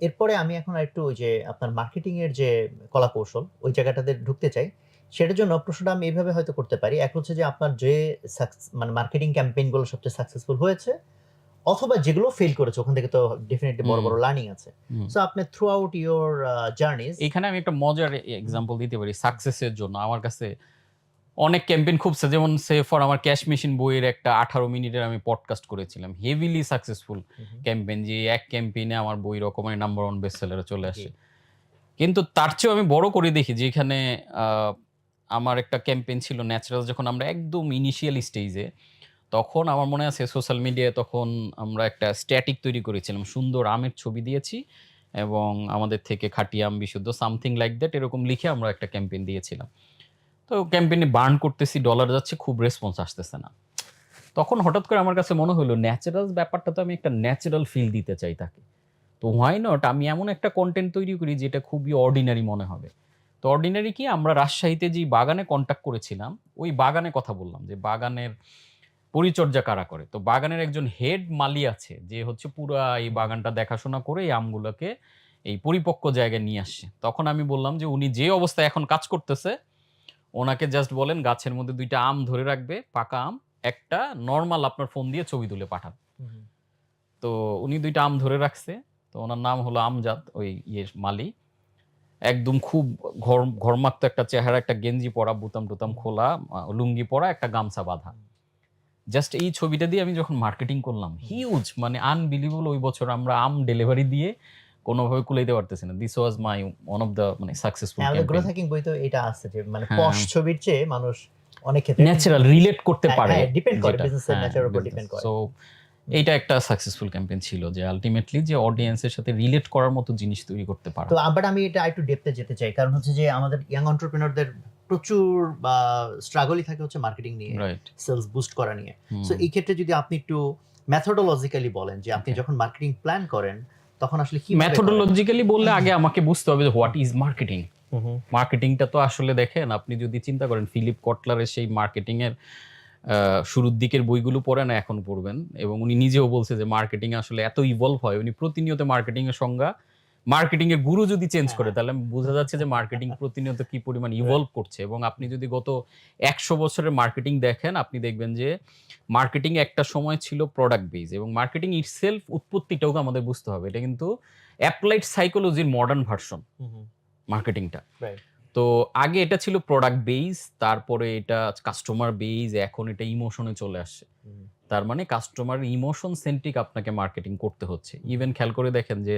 এরপরে আমি এখন আরেকটু ওই যে আপনার মার্কেটিং এর যে কলাকৌশল ওই জায়গাটাতে ঢুকতে চাই। সেটার জন্য প্রশ্নটা আমি এভাবে হয়তো করতে পারি। এক হচ্ছে যে আপনার যে মানে মার্কেটিং ক্যাম্পেইন গুলো সবচেয়ে সাকসেসফুল হয়েছে অথবা যেগুলো ফেইল করেছে ওখান থেকে তো ডেফিনিটলি বড়, হুম, বড় লার্নিং আছে। হুম। সো আপনি থ্রু আউট ইউর জার্নিজ এখানে আমি একটা মজার এক্সাম্পল দিতে পারি সাকসেসের জন্য। আমার কাছে অনেক ক্যাম্পেইন খুবছে, যেমন সে ফর আমার ক্যাশ মেশিন বইয়ের একটা 18 মিনিটের আমি পডকাস্ট করেছিলাম। হেভিলি সাকসেসফুল ক্যাম্পেইন, যে এক ক্যাম্পেইনে আমার বই রকমের নাম্বার 1 বেস্ট সেলারে চলে জি। আসে। কিন্তু তার চেয়েও আমি বড় করে দেখি যে এখানে আ আমার একটা ক্যাম্পেইন ছিল ন্যাচারাল, যখন আমরা একদম ইনিশিয়াল স্টেজে, তখন আমার মনে আছে সোশ্যাল মিডিয়ায় তখন আমরা একটা স্ট্যাটিক তৈরি করেছিলাম। সুন্দর আমের ছবি দিয়েছি এবং আমাদের থেকে খাঁটি আম বিশুদ্ধ সামথিং লাইক দ্যাট এরকম লিখে আমরা একটা ক্যাম্পেইন দিয়েছিলাম। তো ক্যাম্পেইনে বার্ন করতেছি, ডলার যাচ্ছে, খুব রেসপন্স আসতেছে না। তখন হঠাৎ করে আমার কাছে মনে হইলো ন্যাচারাল ব্যাপারটা তো আমি একটা ন্যাচারাল ফিল দিতে চাই তাকে। তো হোয়াই নট আমি এমন একটা কনটেন্ট তৈরি করি যেটা খুবই অর্ডিনারি মনে হবে। তো অর্ডিনারি কি, আমরা রাজশাহীতে যেই বাগানে কনট্যাক্ট করেছিলাম, ওই বাগানে কথা বললাম যে বাগানের পরিচর্যা কারা করে। তো বাগানের একজন হেড মালি আছে যে হচ্ছে পুরা এই বাগানটা দেখাশোনা করে এই আমগুলোকে এই পরিপক্ক জায়গায় নিয়ে আসছে। তখন আমি বললাম যে উনি যে অবস্থায় এখন কাজ করতেছে, ওনাকে জাস্ট বলেন গাছের মধ্যে ২ টা আম ধরে রাখবে, পাকা আম। একটা নরমাল আপনার ফোন দিয়ে ছবি তুলে পাঠান। তো উনি ২ টা আম ধরে রাখছে। তো উনার নাম হলো আমজাদ, ওই মালি। একদম খুব ঘর্মাক্ত একটা চেহারা, একটা গেঞ্জি পরা, বুতাম-টুতাম খোলা, লুঙ্গি পরা, একটা গামছা বাঁধা। জাস্ট এই ছবিটা দিয়ে আমি যখন মার্কেটিং করলাম, হিউজ মানে আনবিলিভেবল, ওই বছর আমরা আম ডেলিভারি দিয়ে কোনভাবে কুলাইতে পারতেছি না। This was my one of the মানে সাকসেসফুল হ্যাঁ, আমাদের গ্রোথ ক্যাম্পেইন। হ্যাকিং বইতেও এটা আছে যে মানে পশ হ্যাঁ, ছবির চেয়ে মানুষ অনেক ক্ষেত্রে ন্যাচারাল রিলেট করতে হ্যাঁ, পারে হ্যাঁ, ডিপেন্ড করে যেটা। বিজনেস এর হ্যাঁ, নেচার এর উপর বিজনেস। ডিপেন্ড করে। সো এইটা একটা সাকসেসফুল ক্যাম্পেইন ছিল যে আল্টিমেটলি যে অডিয়েন্সের সাথে রিলেট করার মতো জিনিস তৈরি করতে পারা। তো বাট আমি এটা আরেকটু ডেপথে যেতে চাই। কারণ হচ্ছে যে আমাদের ইয়াং এন্টারপ্রেনিউরদের প্রচুর বা স্ট্রাগলই থাকে হচ্ছে মার্কেটিং নিয়ে, রাইট। সেলস বুস্ট করা নিয়ে। সো হুম, এই ক্ষেত্রে যদি আপনি একটু মেথোডোলজিক্যালি বলেন যে আপনি ওকে। যখন মার্কেটিং প্ল্যান করেন তখন আসলে কিভাবে করেন? মেথোডোলজিক্যালি বললে আগে আমাকে বুঝতে হবে যে হোয়াট ইজ মার্কেটিং। হু, হু। মার্কেটিংটা তো আসলে দেখেন, আপনি যদি চিন্তা করেন ফিলিপ কটলারের সেই মার্কেটিং এর শুরুর দিকের বইগুলো পড়েন, এখন পড়বেন, এবং উনি নিজেও বলছে যে মার্কেটিং আসলে এত ইভলভ হয়। উনি প্রতিনিয়ত মার্কেটিং এর সংজ্ঞা, মার্কেটিং এর গুরু যদি চেঞ্জ হ্যাঁ, করে হ্যাঁ। তাহলে বোঝা যাচ্ছে যে মার্কেটিং প্রতিনিয়ত কি পরিমাণ রাইট। ইভলভ করছে। এবং আপনি যদি গত ১০০ বছরের মার্কেটিং দেখেন, আপনি দেখবেন যে মার্কেটিং একটা সময় ছিল প্রোডাক্ট বেজ, এবং মার্কেটিং ইটসেলফ উৎপত্তিটাও আমাদের বুঝতে হবে। এটা কিন্তু অ্যাপ্লাইড সাইকোলজির মডার্ন ভার্সন হু, হু। মার্কেটিংটা। রাইট। তো আগে এটা ছিল প্রোডাক্ট বেইস, তারপরে এটা কাস্টমার বেইস, এখন এটা ইমোশনে চলে আসছে। হুম, তার মানে কাস্টমার ইমোশন সেন্ট্রিক আপনাকে মার্কেটিং করতে হচ্ছে। হুম, ইভেন খেয়াল করে দেখেন যে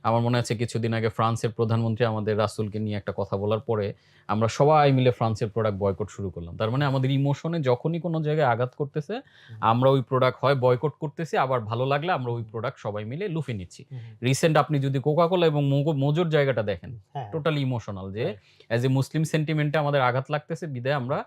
আমার মনে আছে কিছুদিন আগে ফ্রান্সের প্রধানমন্ত্রী আমাদের রাসূলকে নিয়ে একটা কথা বলার পরে আমরা সবাই মিলে ফ্রান্সের প্রোডাক্ট বয়কট শুরু করলাম। তার মানে আমাদের ইমোশনে যখনই কোনো জায়গায় আঘাত করতেছে, হুম, আমরা ওই প্রোডাক্ট হয় বয়কট করতেছি, আবার ভালো লাগলে আমরা ওই প্রোডাক্ট সবাই মিলে লুফে নিচ্ছি। হুম, হুম। রিসেন্ট আপনি যদি কোকা-কোলা এবং মোজোর জায়গাটা দেখেন, হ্যাঁ, টোটালি ইমোশনাল যে রাইট। অ্যাজ এ মুসলিম সেন্টিমেন্টে আমাদের আঘাত লাগতেছে বিধায় আমরা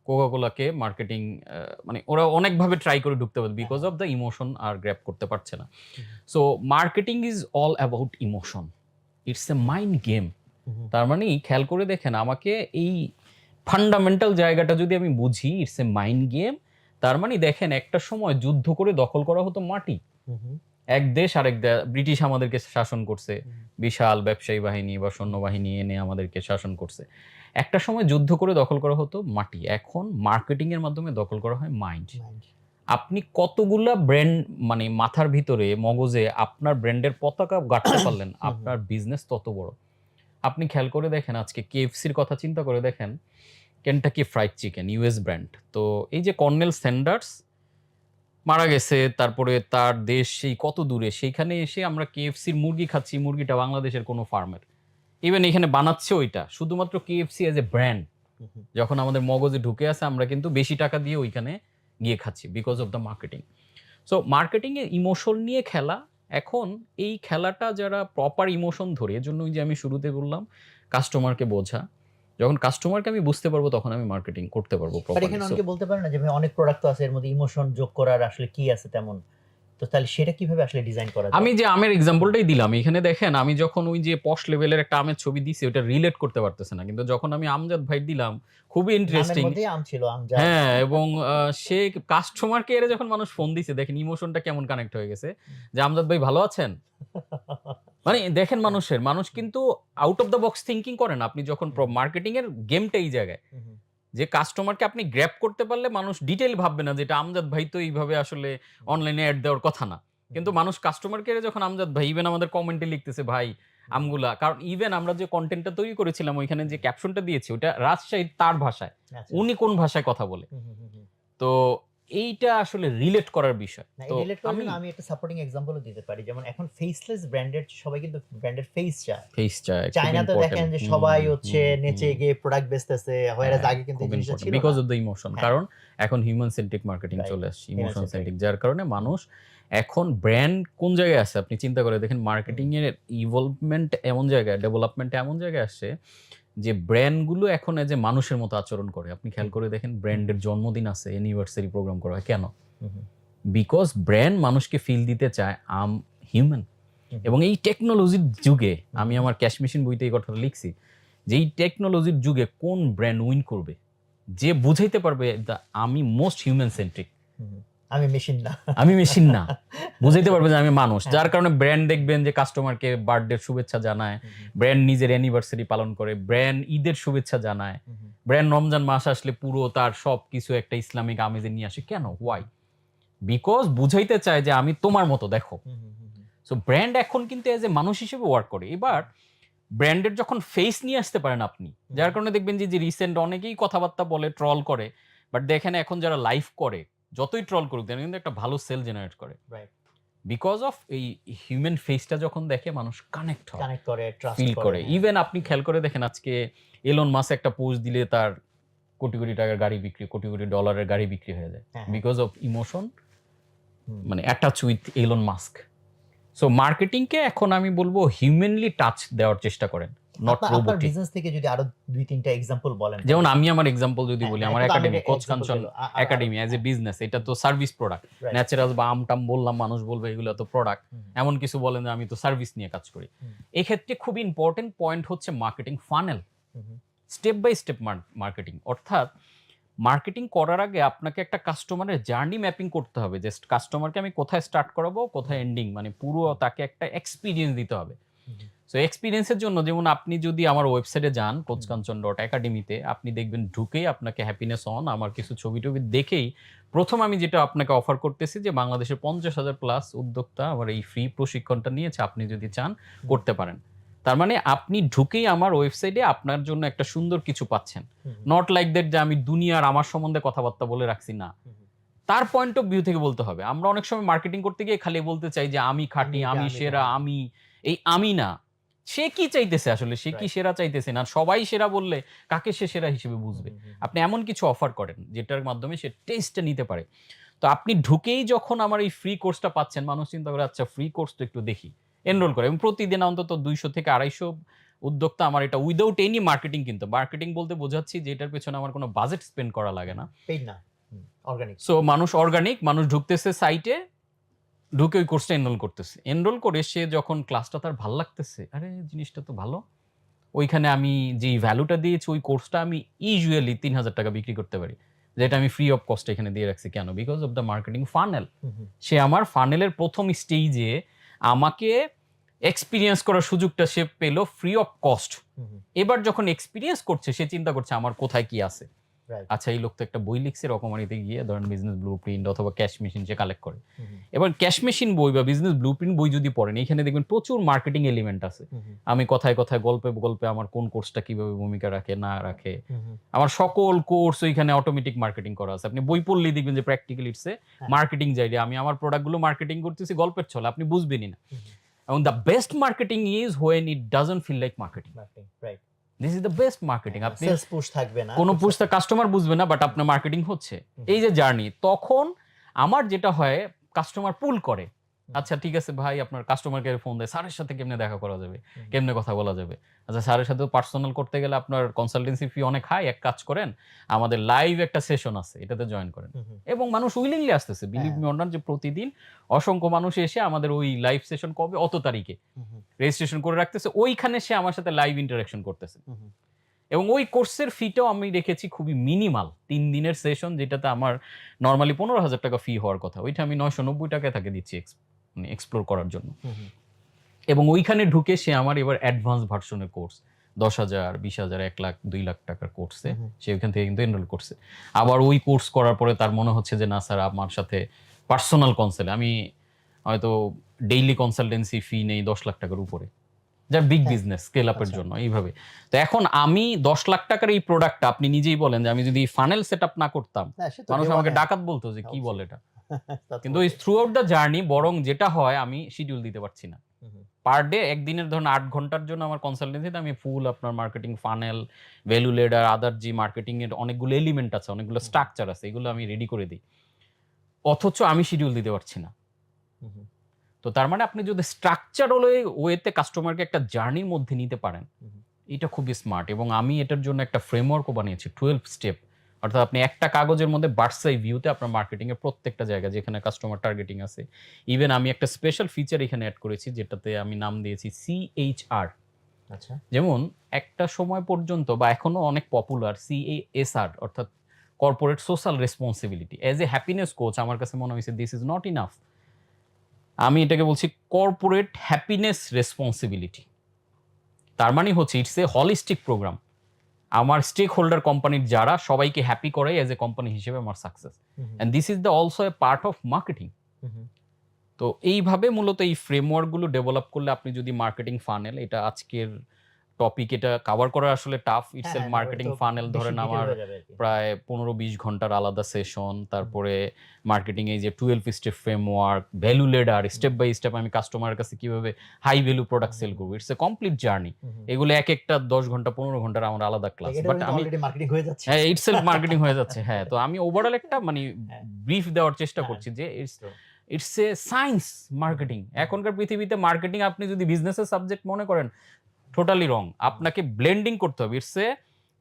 কোকা-কোলাকে মার্কেটিং মানে ওরা অনেকভাবে ট্রাই করে ঢুকতে পারে। হ্যাঁ, বিকজ হ্যাঁ। অফ দ্যা ইমোশন আর গ্র্যাব করতে পারছে না। Hmm, so marketing is all about emotion. It's a mind game. Hmm, hmm, তার মানে খেয়াল করে দেখেন, আমাকে এই ফান্ডামেন্টাল জায়গাটা যদি আমি বুঝি, ইটস এ মাইন্ড গেম। তার মানে দেখেন, একটা সময় যুদ্ধ করে দখল করা হতো মাটি। হুম, হুম, এক দেশ আরেক ব্রিটিশ আমাদেরকে শাসন করছে। হুম, বিশাল ব্যবসায়ী বাহিনী বা সৈন্যবাহিনী এনে আমাদেরকে শাসন করছে। একটা সময় যুদ্ধ করে দখল করা হতো মাটি। এখন মার্কেটিং এর মাধ্যমে দখল করা হয় মাইন্ড। মাইন্ড। আপনি কতগুলা ব্র্যান্ড মানে মাথার ভিতরে মগজে আপনার ব্র্যান্ডের পতাকা গাঁথতে পারলেন, হুম, হুম। আপনার বিজনেস তত বড়। আপনি খেয়াল করে দেখেন, আজকে KFC-র কথা চিন্তা করে দেখেন, Kentucky fried chicken US brand. তো এই যে কর্নেল স্যান্ডার্স মারা গেছে, তারপরে তার দেশ সেই কত দূরে, সেইখানে এসে আমরা KFC-র মুরগি খাচ্ছি, মুরগিটা বাংলাদেশের কোনো ফার্মের। ইভেন এখানে বানাচ্ছে ওইটা। শুধুমাত্র KFC এজ এ ব্র্যান্ড হুম, হুম। যখন আমাদের মগজে ঢুকে আছে, আমরা কিন্তু বেশি টাকা দিয়ে ওইখানে গিয়ে খাচ্ছি because of the marketing. So marketing A emotion নিয়ে খেলা। এখন এই খেলাটা যারা প্রপার ইমোশন ধরে, এজন্য ওই যে আমি শুরুতে বললাম কাস্টমারকে বোঝা। যখন কাস্টমারকে আমি বুঝতে পারবো তখন আমি মার্কেটিং করতে পারবো বাট প্রপারলি। এখানে সো অনেকে বলতে পারে না যে ভাই অনেক প্রোডাক্ট তো আছে এর মধ্যে ইমোশন যোগ করার আসলে কি আছে তেমন? তো তাহলে সেটা কিভাবে আসলে ডিজাইন করা আমি যায়? যে আমের এক্সাম্পলটাই দিলাম। এখানে দেখেন, আমি যখন ওই যে পশ লেভেলের একটা আমের ছবি দিছি ওটা রিলেট করতে পারতেছে না। কিন্তু যখন আমি আমজাদ ভাই দিলাম, খুবই নামের ইন্টারেস্টিং। মধ্যেই আম ছিল, আমজাদ। হ্যাঁ, এবং সে কাস্টমার কেয়ারে যখন মানুষ ফোন দিছে, দেখেন ইমোশনটা কেমন কানেক্ট হয়ে গেছে। যে, "আমজাদ ভাই ভালো আছেন?" মানে দেখেন মানুষ কিন্তু out of the box thinking করে না। আপনি যখন মার্কেটিং এর গেমটা এই জায়গায় যে কাস্টমারকে আপনি গ্র্যাব করতে পারলে মানুষ ডিটেইল ভাববে না যে এটা আমজাদ ভাই তো এইভাবে আসলে অনলাইনে অ্যাড দেওয়ার কথা না। কিন্তু মানুষ কাস্টমার কেয়ারে যখন আমজাদ ভাই ইভেন আমাদের কমেন্টে লিখতেছে ভাই আমগুলা, কারণ ইভেন আমরা যে কনটেন্টটা তৈরি করেছিলাম ওইখানে যে ক্যাপশনটা দিয়েছি ওটা রাজশাহীর তার ভাষায়, আচ্ছা। উনি কোন ভাষায় কথা বলে। তো এইটা আসলে রিলেট করার বিষয়। না, তো এই রিলেট করার জন্য আমি একটা সাপোর্টিং এক্সাম্পলও দিতে পারি। যেমন এখন ফেসলেস ব্র্যান্ডের সবাই কিন্তু ব্র্যান্ডের ফেস চায়। ফেস চায়, খুব চায়না তো দেখেন ইম্পর্টেন্ট। যে সবাই হচ্ছে নেচে গিয়ে প্রোডাক্ট বেচতেছে, হয়রাস আগে কিন্তু এই জিনিসটা ছিল বিকজ না। Of the emotion. হ্যাঁ। কারণ এখন হিউম্যান সেন্ট্রিক মার্কেটিং Right. চলে আসছে, Human ইমোশন centric. সেন্ট্রিক, যার কারণে মানুষ এখন ব্র্যান্ড কোন জায়গায় আছে আপনি চিন্তা করে দেখেন। মার্কেটিং এর ইভলভমেন্ট এমন জায়গায়, ডেভেলপমেন্ট এমন জায়গায় আসছে যে ব্র্যান্ডগুলো এখন যে মানুষের মতো আচরণ করে। আপনি খেয়াল করে দেখেন ব্র্যান্ডের জন্মদিন আছে, অ্যানিভার্সারি প্রোগ্রাম করা হয় কেন? বিকজ ব্র্যান্ড মানুষকে ফিল দিতে চায় আম হিউম্যান। এবং এই টেকনোলজির যুগে, আমি আমার ক্যাশ মেশিন বইতে এই কথাটা লিখছি, যে এই টেকনোলজির যুগে কোন ব্র্যান্ড উইন করবে? যে বুঝাইতে পারবে আমি মোস্ট হিউম্যান সেন্ট্রিক, আমি মেশিন না, আমি মেশিন না, বুঝাইতে পারবে যে আমি মানুষ। যার কারণে ব্র্যান্ড দেখবেন যে কাস্টমারকে বার্থডে শুভেচ্ছা জানায়, ব্র্যান্ড নিজের অ্যানিভার্সারি পালন করে, ব্র্যান্ড ঈদের শুভেচ্ছা জানায়, ব্র্যান্ড রমজান মাস আসলে পুরো তার সব কিছু একটা ইসলামিক আমেজে নিয়ে আসে। কেন? ওয়াই? বিকজ বুঝাইতে চায় যে আমি তোমার মতো, দেখো। সো ব্র্যান্ড এখন কিন্তু এজ এ মানুষ হিসেবে ওয়ার্ক করে। এবার ব্র্যান্ডের যখন ফেস নিয়ে আসতে পারেন আপনি, যার কারণে দেখবেন যে রিসেন্ট অনেকেই কথাবার্তা বলে, ট্রল করে, বাট দেখেন এখন যারা লাইভ করে যতই ট্রল করুক তারা কিন্তু একটা ভালো সেল জেনারেট করে। বিকজ অফ এই হিউম্যান ফেসটা যখন দেখে মানুষ কানেক্ট করে, ফিল করে। ইভেন আপনি খেয়াল করে দেখেন আজকে এলন মাস্ক একটা পোস্ট দিলে তার কোটি কোটি টাকার গাড়ি বিক্রি, কোটি কোটি ডলারের গাড়ি বিক্রি হয়ে যায় বিকজ অফ ইমোশন, মানে attach with Elon Musk. So মার্কেটিংকে এখন আমি বলবো হিউম্যানলি টাচ দেওয়ার চেষ্টা করেন, নট আপনার রোবোটিক। বিজনেস থেকে যদি আরো 2-3টা এক্সাম্পল বলেন। যেমন আমি আমার এক্সাম্পল যদি বলি, আমার একটু একাডেমি আমাকে কোচ example কাঞ্চন গুলো, একাডেমি অ্যাজ এ বিজনেস, এটা তো সার্ভিস প্রোডাক্ট। Right. ন্যাচারাল বা আমটাম বললাম, মানুষ বলবে এগুলো তো প্রোডাক্ট, এমন কিছু বলেন যে আমি তো সার্ভিস নিয়ে কাজ করি। এক্ষেত্রে খুব ইম্পর্টেন্ট পয়েন্ট হচ্ছে marketing funnel, step by step marketing. অর্থাৎ মার্কেটিং করার আগে আপনাকে একটা কাস্টমারের জার্নি ম্যাপিং করতে হবে, যে কাস্টমারকে আমি কোথায় স্টার্ট করাবো, কোথায় এন্ডিং, মানে পুরো তাকে একটা এক্সপিরিয়েন্স দিতে হবে। সো এক্সপিরিয়েন্সের জন্য যেমন আপনি যদি আমার ওয়েবসাইটে যান coachkanchan.academy-তে, আপনি দেখবেন ঢুকেই আপনাকে হ্যাপিনেস অন আমার কিছু ছবি টবি দেখেই প্রথম আমি যেটা আপনাকে অফার করতেছি যে বাংলাদেশের 50,000 প্লাস উদ্যোক্তা আমার এই ফ্রি প্রশিক্ষণটা নিয়েছে, আপনি যদি চান করতে পারেন। তার মানে আপনি ঢুকেই আমার ওয়েবসাইটে আপনার জন্য একটা সুন্দর কিছু পাচ্ছেন। নট লাইক দ্যাট যে আমি দুনিয়ার আমার সম্বন্ধে কথাবার্তা বলে রাখছি, না, তার পয়েন্ট অফ ভিউ থেকে বলতে হবে। আমরা অনেক সময় মার্কেটিং করতে গিয়ে খালি বলতে চাই যে আমি খাঁটি, আমি সেরা, আমি এই আমি না। সে কি চাইতেছে আসলে, সে কি সেরা চাইতেছে না? সবাই সেরা বললে কাকে সে সেরা হিসেবে বুঝবে? আপনি এমন কিছু অফার করেন যেটার মাধ্যমে সে টেস্টটা নিতে পারে। তো আপনি ঢুকেই যখন আমার এই ফ্রি কোর্সটা পাচ্ছেন, মানুষ চিন্তা করে আচ্ছা ফ্রি কোর্স তো একটু দেখি, এনরোল করে। এবং প্রতিদিন অন্তত 200 থেকে 250 উদ্যোক্তা আমার এটা উইদাউট এনি মার্কেটিং, কিন্তু মার্কেটিং বলতে বোঝাচ্ছি যে এটার পেছনে আমার কোনো বাজেট স্পেন্ড করা লাগে না, পেইড না, অর্গানিক। সো মানুষ অর্গানিক, মানুষ ঢুকতেছে সাইটে, ঢুকে ওই কোর্সটা এনরোল করতেছে। এনরোল করে সে যখন ক্লাসটা তার ভালো লাগতেছে, আরে জিনিসটা তো ভালো, ওইখানে আমি যেই ভ্যালুটা দিয়েছি ওই কোর্সটা আমি ইউজুয়ালি 3,000 টাকা বিক্রি করতে পারি, যেটা আমি ফ্রি অফ কস্ট এখানে দিয়ে রাখছি। কেন? Because of the marketing funnel. সে আমার ফানেলের প্রথম স্টেজে আমাকে এক্সপিরিয়েন্স করার সুযোগটা সে পেলো ফ্রি অফ কস্ট। এবার যখন এক্সপিরিয়েন্স করছে সে চিন্তা করছে আমার কোথায় কি আছে। আচ্ছা এই লোক তো একটা বই লিখছে, রকমারিতে গিয়ে ধরেন বিজনেস ব্লুপ্রিন্ট অথবা ক্যাশ মেশিন সে কালেক্ট করে। এবার ক্যাশ মেশিন বই বা বিজনেস ব্লুপ্রিন্ট বই যদি পড়েন, এখানে দেখবেন প্রচুর মার্কেটিং এলিমেন্ট আছে। আমি কথায় কথায় গল্পে গল্পে আমার কোন কোর্সটা কিভাবে ভূমিকা রাখে না রাখে, আমার সকল কোর্স ওইখানে অটোমেটিক মার্কেটিং করা আছে। আপনি বই পড়লেই দেখবেন যে প্র্যাকটিক্যালি ইটস এ মার্কেটিং জায়গা। আমি আমার প্রোডাক্টগুলো মার্কেটিং করতেছি গল্পের ছলে, আপনি বুঝবেনই না। এবং the best marketing is when it doesn't feel like marketing. Right, this is the best marketing. আপনি সেলস পুশ থাকবে না, কোনো পুশটা কাস্টমার বুঝবে না, বাট আপনার মার্কেটিং হচ্ছে। এই যে জার্নি, তখন আমার যেটা হয় কাস্টমার পুল করে। আচ্ছা ঠিক আছে ভাই, আপনার কাস্টমার কেয়ারে ফোন দেয়, স্যারের সাথে কেমনে দেখা করা যাবে, কেমনে কথা বলা যাবে। আচ্ছা স্যারের সাথে পার্সোনাল করতে গেলে আপনার কনসালটেন্সি ফি অনেক হাই, এক কাজ করেন আমাদের লাইভ একটা সেশন আছে, এটাতে জয়েন করেন। এবং মানুষ উইলিংলি আসতেছে, বিলিভ মি অর নট, যে প্রতিদিন অসংখ্য মানুষ এসে আমাদের ওই লাইভ সেশন কবে অত তারিখে রেজিস্ট্রেশন করে রাখতেছে, ওইখানে সে আমার সাথে লাইভ ইন্টারাকশন করতেছে। এবং ওই কোর্সের ফিটাও আমি রেখেছি খুবই মিনিমাল, 3 দিনের সেশন, যেটাতে আমার নর্মালি 15,000 টাকা ফি হওয়ার কথা, ওইটা আমি 990 টাকায় তাকে দিচ্ছি এক্সপ্লোর করার জন্য। এবং ওইখানে ঢুকে সে আমার এবার অ্যাডভান্স ভার্সনের কোর্স 10,000, 20,000, 1,00,000, 2,00,000 টাকার কোর্সে হুম, হুম। সে ওইখান থেকে কিন্তু এনরোল করছে। আবার ওই কোর্স করার পরে তার মনে হচ্ছে যে না স্যার আমার সাথে পার্সোনাল কনসাল্ট, আমি হয়তো ডেইলি কনসালটেন্সি ফি নেই 10,00,000 টাকার উপরে, যা বিগ হ্যাঁ, বিজনেস স্কেল আপের আচ্ছা। জন্য এইভাবে। তো এখন আমি 10,00,000 টাকার এই প্রোডাক্টটা আপনি নিজেই বলেন যে আমি যদি ফানেল সেটআপ না করতাম, হ্যাঁ, সে তো মানুষ ডে আমাকে ওয়ানে ডাকাত বলতো যে কি বলে অবশ্যই। এটা। তা তো কিন্তু ওই বটেই। থ্রু আউট দ্য জার্নি বরং যেটা হয় আমি শিডিউল দিতে পারছি না। হুম, হুম। পার ডে একদিনের ধরুন ৮ ঘন্টার জন্য আমার কনসালটেন্সিতে আমি ফুল আপনার মার্কেটিং ফানেল, ভ্যালু লেডার, আদার যে মার্কেটিং এর অনেকগুলো এলিমেন্ট আছে, অনেকগুলো হুম, হুম। স্ট্রাকচার আছে, এগুলো আমি রেডি করে দিই। অথচ আমি শিডিউল দিতে পারছি না। হুম, হুম। তো তার মানে আপনি যদি স্ট্রাকচার ওয়েতে কাস্টমারকে একটা জার্নির মধ্যে নিতে পারেন, হুম, হুম। এটা খুবই স্মার্ট। এবং আমি এটার জন্য একটা ফ্রেমওয়ার্কও বানিয়েছি 12 স্টেপ। অর্থাৎ আপনি একটা কাগজের মধ্যে বার্ডস আই ভিউতে আপনার মার্কেটিং এর প্রত্যেকটা জায়গা যেখানে কাস্টমার টার্গেটিং আছে। ইভেন আমি একটা স্পেশাল ফিচার এখানে এড করেছি যেটাতে আমি নাম দিয়েছি CHR। আচ্ছা। যেমন একটা সময় পর্যন্ত বা এখনো অনেক পপুলার CASR, অর্থাৎ corporate social responsibility. As a happiness coach আমার কাছে মনে হয়েছে দিস ইজ নট ইনাফ। আমি এটাকে বলছি কর্পোরেট হ্যাপিনেস রেসপন্সিবিলিটি। তার মানে হচ্ছে ইটস এ হলিস্টিক প্রোগ্রাম। আমার স্টেক হোল্ডার কোম্পানির যারা সবাইকে হ্যাপি করাই এজ এ কোম্পানি হিসেবে আমার success. Hmm, hmm. And this is the also a part of marketing. Hmm, hmm. তো এইভাবে মূলত এই ফ্রেমওয়ার্ক গুলো ডেভেলপ করলে আপনি যদি মার্কেটিং ফানেল, এটা আজকের টপিক, এটা কভার করা আসলে টাফ হ্যাঁ, ইটসেলফ। হ্যাঁ, না ওটা মার্কেটিং তো ফানেল বেশি ধরেন ডিটেইল আমার হয়ে যাবে আরকি। প্রায় 15-20 ঘন্টার আলাদা সেশন, হুম, হুম। তারপরে মার্কেটিং এই যে 12 step framework, value ladder, hmm, step by step আমি কাস্টমারের কাছে কিভাবে high value product hmm, sell hmm. করব। It's a complete journey. Hmm, hmm. এগুলো একেকটা 10 ঘন্টা 15 ঘন্টার আমার আলাদা ক্লাস। এটাও বাট কিন্তু আমি অলরেডি মার্কেটিং হয়ে যাচ্ছে। হ্যাঁ, ইটসেলফ মার্কেটিং হয়ে যাচ্ছে। হ্যাঁ, তো আমি ওভারঅল একটা মানে হ্যাঁ, ব্রিফ দেওয়ার চেষ্টা হ্যাঁ, করছি যে true. It's a science hmm, hmm, marketing. Hmm, hmm, এখনকার পৃথিবীতে মার্কেটিং আপনি যদি বিজনেসের সাবজেক্ট মনে করেন, টোটালি রং। হুম। আপনাকে ব্লেন্ডিং করতে হবে। It's a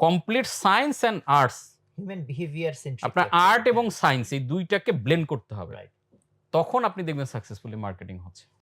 complete science and arts. Human behaviour centric আপনার আর্ট অ্যাকচুয়ালি। এবং হ্যাঁ, সায়েন্স এই ২ টাকে ব্লেন্ড করতে হবে। রাইট। তখন আপনি দেখবেন সাকসেসফুলি মার্কেটিং হচ্ছে।